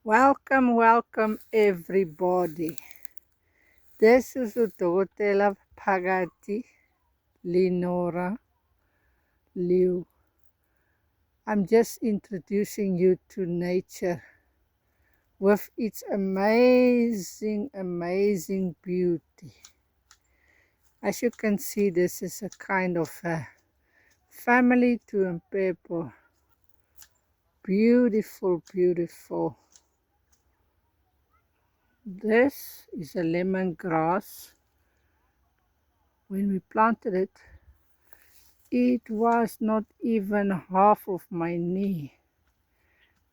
Welcome everybody. This is Udokotela Phakathi Lenora Liu. I'm just introducing you to nature with its amazing beauty. As you can see, this is a kind of a family to Mpepo. Beautiful. This is a lemongrass. When we planted it, it was not even half of my knee.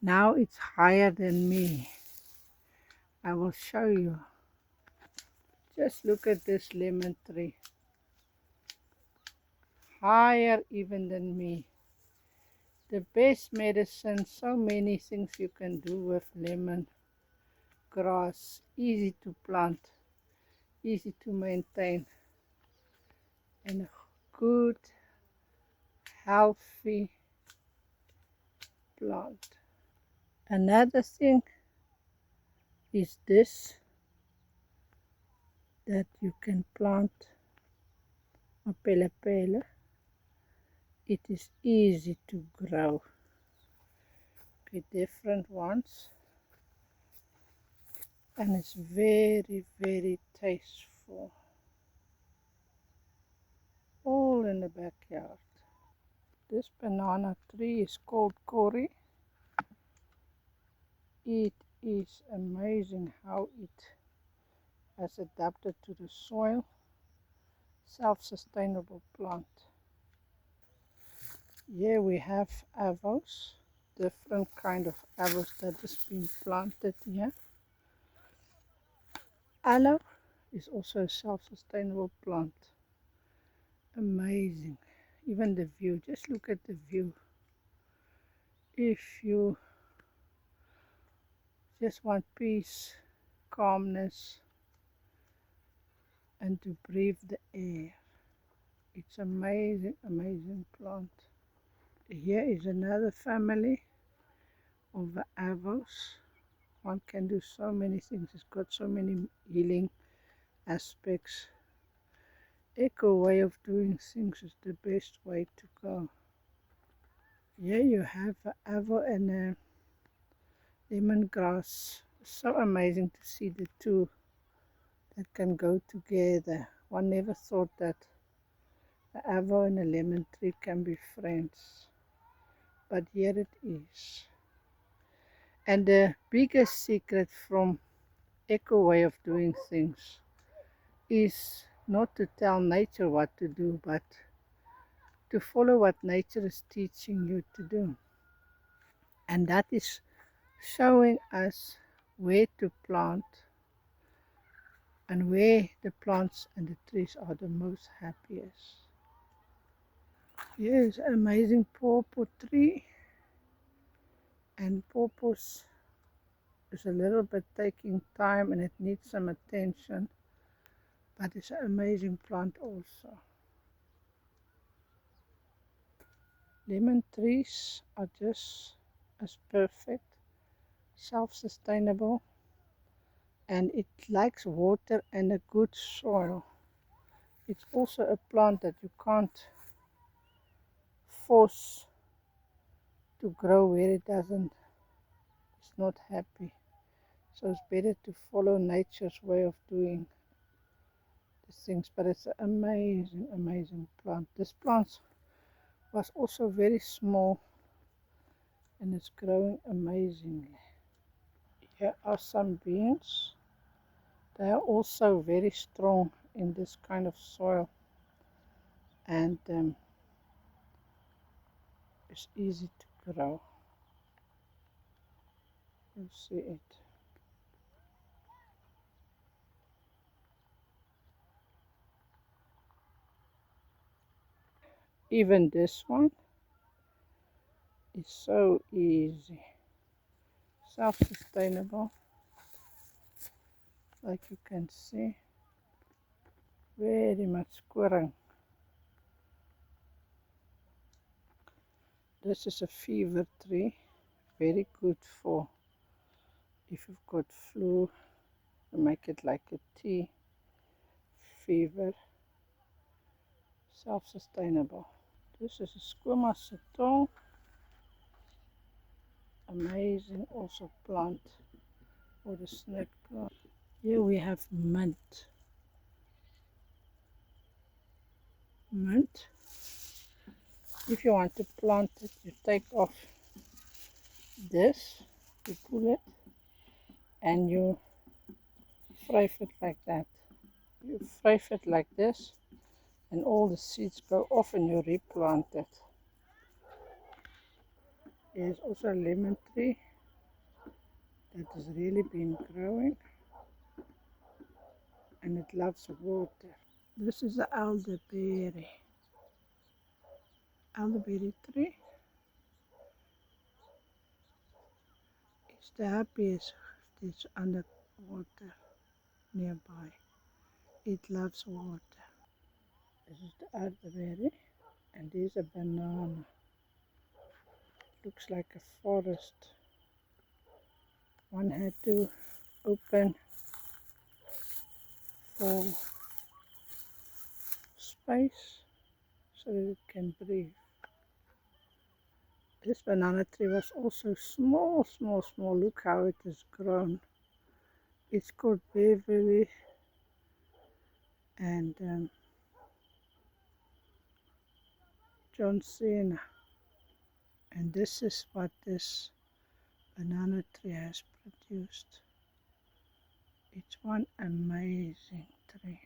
Now it's higher than me. I will show you. Just look at this lemon tree. Higher even than me. The best medicine, so many things you can do with lemon grass. Easy to plant, easy to maintain, and a good, healthy plant. Another thing is this, that you can plant mapelepele. It is easy to grow. Okay, different ones, and it's very tasteful. All in the backyard. This banana tree is called Kori. It is amazing how it has adapted to the soil. Self-sustainable plant. Here we have avos, different kind of avos that has been planted here. Aloe is also a self-sustainable plant. Amazing. Even the view, just look at the view. If you just want peace, calmness, and to breathe the air, it's amazing plant. Here is another family of the avos. One can do so many things. It's got so many healing aspects. Eco way of doing things is the best way to go. Here you have an avo and a lemongrass. So amazing to see the two that can go together. One never thought that the avo and a lemon tree can be friends, but here it is. And the biggest secret from eco way of doing things is not to tell nature what to do, but to follow what nature is teaching you to do. And that is showing us where to plant and where the plants and the trees are the most happiest. Here's an amazing pawpaw tree, and pawpaws is a little bit taking time and it needs some attention, but it's an amazing plant also. Lemon trees are just as perfect, self-sustainable, and it likes water and a good soil. It's also a plant that you can't force to grow where it's not happy. So it's better to follow nature's way of doing the things. But it's an amazing plant. This plant was also very small and it's growing amazingly. Here are some beans. They are also very strong in this kind of soil, and it's easy to grow. You see it. Even this one is so easy, self-sustainable, like you can see, very much squirrel. This is a fever tree, very good for if you've got flu, you make it like a tea. Fever, self-sustainable. This is a Squama Sotong, amazing also plant, or the snake plant. Here we have mint. Mint. If you want to plant it, you take off this, you pull it, and you fry it like that. You fry it like this, and all the seeds go off and you replant it. There's also a lemon tree that has really been growing, and it loves water. This is the elderberry. Elderberry tree is the happiest if it's under water nearby. It loves water. This is the elderberry, and there's a banana. Looks like a forest. One had to open for space so that it can breathe. This banana tree was also small. Look how it has grown. It's called Beverly, and John Cena. And this is what this banana tree has produced. It's one amazing tree.